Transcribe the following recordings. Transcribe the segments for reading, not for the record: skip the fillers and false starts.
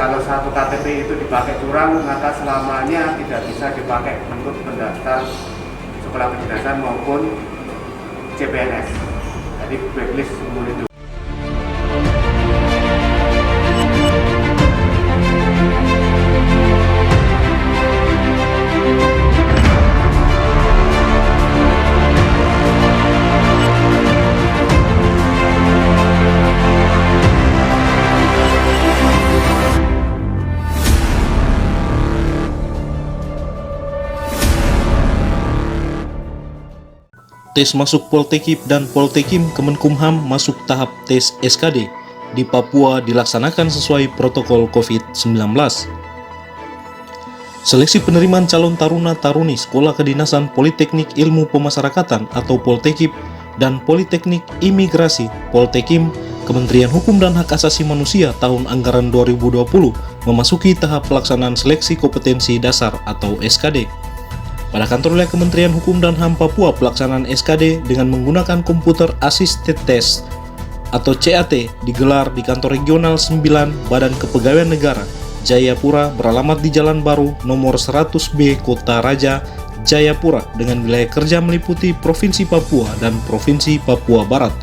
kalau satu KTP itu dipakai curang, maka selamanya tidak bisa dipakai untuk mendaftar sekolah kedinasan maupun CPNS. Jadi blacklist seumur hidup. Tes masuk Poltekip dan Poltekim Kemenkumham masuk tahap tes SKD di Papua dilaksanakan sesuai protokol COVID-19. Seleksi penerimaan calon taruna-taruni Sekolah Kedinasan Politeknik Ilmu Pemasyarakatan atau Poltekip dan Politeknik Imigrasi Poltekim Kementerian Hukum dan Hak Asasi Manusia tahun anggaran 2020 memasuki tahap pelaksanaan seleksi kompetensi dasar atau SKD. Pada kantor wilayah Kementerian Hukum dan HAM Papua, pelaksanaan SKD dengan menggunakan komputer assisted test atau CAT digelar di kantor regional 9 Badan Kepegawaian Negara Jayapura beralamat di Jalan Baru nomor 100B Kota Raja Jayapura dengan wilayah kerja meliputi Provinsi Papua dan Provinsi Papua Barat.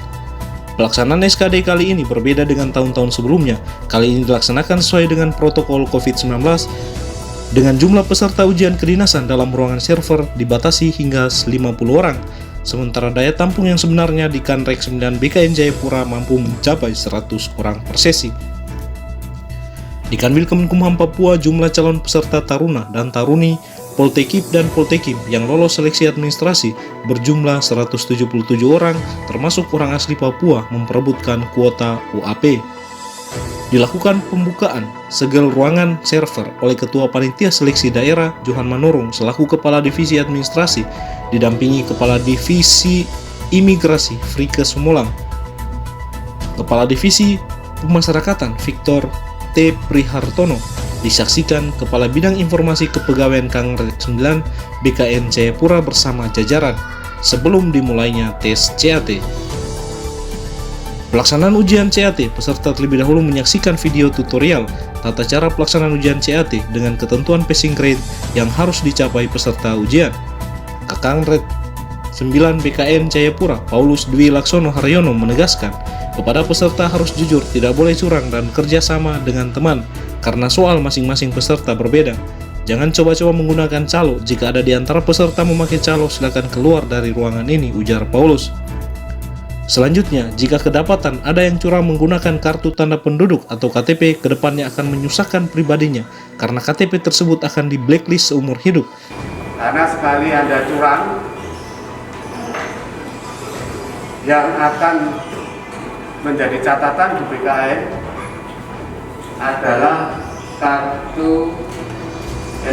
Pelaksanaan SKD kali ini berbeda dengan tahun-tahun sebelumnya. Kali ini dilaksanakan sesuai dengan protokol COVID-19 dengan jumlah peserta ujian kedinasan dalam ruangan server dibatasi hingga 50 orang, sementara daya tampung yang sebenarnya di Kanrek 9 BKN Jayapura mampu mencapai 100 orang per sesi. Di Kanwil Kemenkumham Papua, jumlah calon peserta taruna dan taruni Poltekip dan Poltekim yang lolos seleksi administrasi berjumlah 177 orang, termasuk orang asli Papua memperebutkan kuota UAP. Dilakukan pembukaan segel ruangan server oleh Ketua Panitia Seleksi Daerah Johan Manurung selaku Kepala Divisi Administrasi, didampingi Kepala Divisi Imigrasi Frike Sumolang, Kepala Divisi Pemasyarakatan Victor T. Prihartono, disaksikan Kepala Bidang Informasi Kepegawaian Kangrek 9 BKN Jayapura bersama jajaran sebelum dimulainya tes CAT. Pelaksanaan ujian CAT, peserta terlebih dahulu menyaksikan video tutorial tata cara pelaksanaan ujian CAT dengan ketentuan passing grade yang harus dicapai peserta ujian. Kakangret 9 BKN Jayapura, Paulus Dwi Laksono Haryono menegaskan, kepada peserta harus jujur, tidak boleh curang dan kerja sama dengan teman, karena soal masing-masing peserta berbeda. Jangan coba-coba menggunakan calo, jika ada di antara peserta memakai calo, silakan keluar dari ruangan ini, ujar Paulus. Selanjutnya, jika kedapatan ada yang curang menggunakan kartu tanda penduduk atau KTP, kedepannya akan menyusahkan pribadinya, karena KTP tersebut akan di blacklist seumur hidup. Karena sekali Anda curang, yang akan menjadi catatan di BKN adalah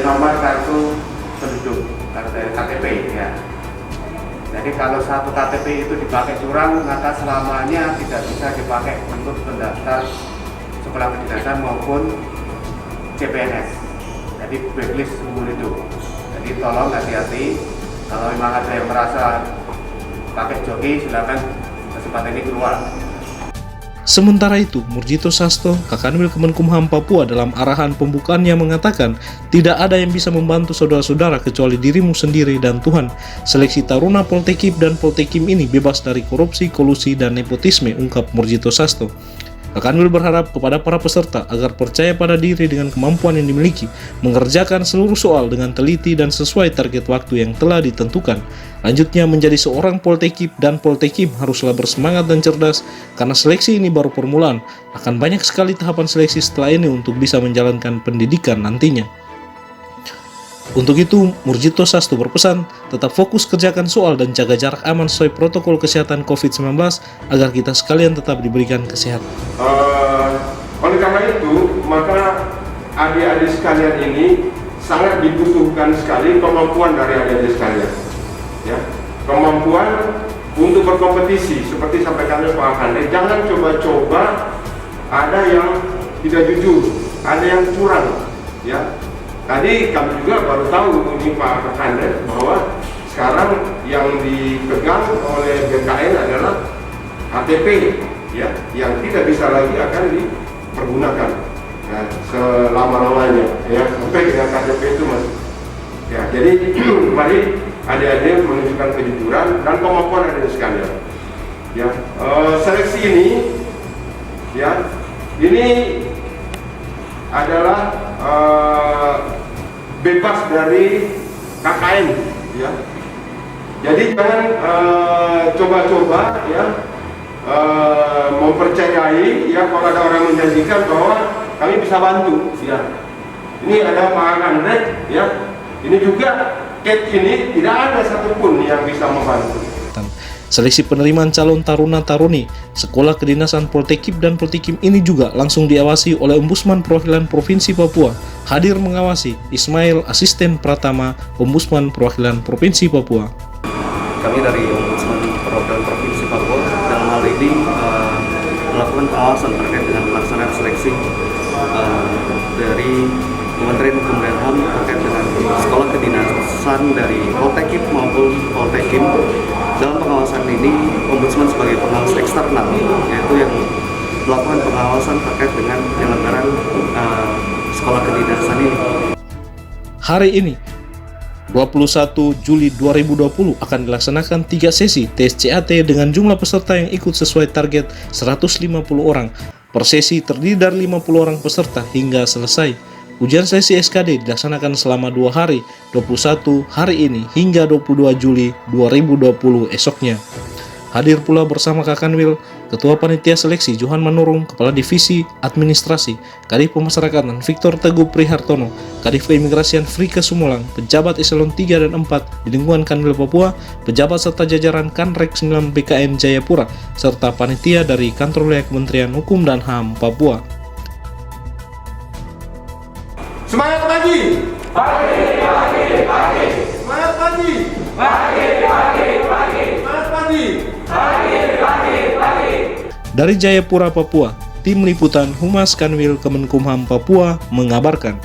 nomor kartu penduduk, KTP ya. Jadi kalau satu KTP itu dipakai curang, maka selamanya tidak bisa dipakai untuk mendaftar sekolah kedinasan maupun CPNS. Jadi blacklist seumur hidup. Jadi tolong hati-hati, kalau memang ada yang merasa pakai joki, silakan kesempatan ini keluar. Sementara itu, Murjito Sasto, Kakanwil Kemenkumham Papua dalam arahan pembukaannya mengatakan, tidak ada yang bisa membantu saudara-saudara kecuali dirimu sendiri dan Tuhan. Seleksi taruna Poltekip dan Poltekim ini bebas dari korupsi, kolusi, dan nepotisme, ungkap Murjito Sasto. Kakanwil berharap kepada para peserta agar percaya pada diri dengan kemampuan yang dimiliki, mengerjakan seluruh soal dengan teliti dan sesuai target waktu yang telah ditentukan. Lanjutnya, menjadi seorang Poltekip dan Poltekim haruslah bersemangat dan cerdas, karena seleksi ini baru permulaan. Akan banyak sekali tahapan seleksi setelah ini untuk bisa menjalankan pendidikan nantinya. Untuk itu, Murjito Sasto berpesan, tetap fokus kerjakan soal dan jaga jarak aman sesuai protokol kesehatan COVID-19 agar kita sekalian tetap diberikan kesehatan. Oleh karena itu, maka adik-adik sekalian ini sangat dibutuhkan sekali kemampuan dari adik-adik sekalian. Ya, kemampuan untuk berkompetisi, seperti sampaikan Pak Hande, jangan coba-coba ada yang tidak jujur, ada yang curang, ya. Tadi kami juga baru tahu ini Pak Hande bahwa sekarang yang dipegang oleh BKN adalah KTP, ya, yang tidak bisa lagi akan dipergunakan. ya, selama-lamanya ya, sampai dengan KTP itu Mas. Ya, jadi mari adik-adik menunjukkan kejujuran dan kemampuan adik sekalian. Ya, seleksi ini ya, ini adalah bebas dari KKN ya. Jadi jangan coba-coba ya mempercayai ya kalau ada orang menjanjikan bahwa kami bisa bantu ya. Ini ada Pak Andre ya. Ini juga Kate ini tidak ada satupun yang bisa membantu. Seleksi penerimaan calon taruna-taruni Sekolah Kedinasan Poltekip dan Poltekim ini juga langsung diawasi oleh Ombudsman Perwakilan Provinsi Papua. Hadir mengawasi Ismail Asisten Pratama, Ombudsman Perwakilan Provinsi Papua. Kami dari Ombudsman Perwakilan Provinsi Papua dalam hal ini melakukan pengawasan terkait dengan pelaksanaan seleksi dari Kementerian Hukum dan HAM terkait dengan sekolah kedinasan dari Poltekip maupun Poltekim. Dalam pengawasan ini, Ombudsman sebagai pengawas eksternal, yaitu yang melakukan pengawasan terkait dengan penyelenggaraan sekolah kedinasan ini. Hari ini, 21 Juli 2020 akan dilaksanakan 3 sesi tes CAT dengan jumlah peserta yang ikut sesuai target 150 orang. Per sesi terdiri dari 50 orang peserta hingga selesai. Ujian sesi SKD dilaksanakan selama 2 hari, 21 hari ini hingga 22 Juli 2020 esoknya. Hadir pula bersama Kakanwil, Ketua Panitia Seleksi Johan Manurung, Kepala Divisi Administrasi, Kadif Pemasyarakatan Victor Teguh Prihartono, Kadif Keimigrasian Frika Sumulang, pejabat eselon 3 dan 4 di lingkungan Kanwil Papua, pejabat serta jajaran Kanrek 9 BKN Jayapura, serta panitia dari Kantor Wilayah Kementerian Hukum dan HAM Papua. Semangat pagi! Pagi! Semangat pagi! Pagi! Dari Jayapura, Papua, Tim Liputan Humas Kanwil Kemenkumham Papua mengabarkan.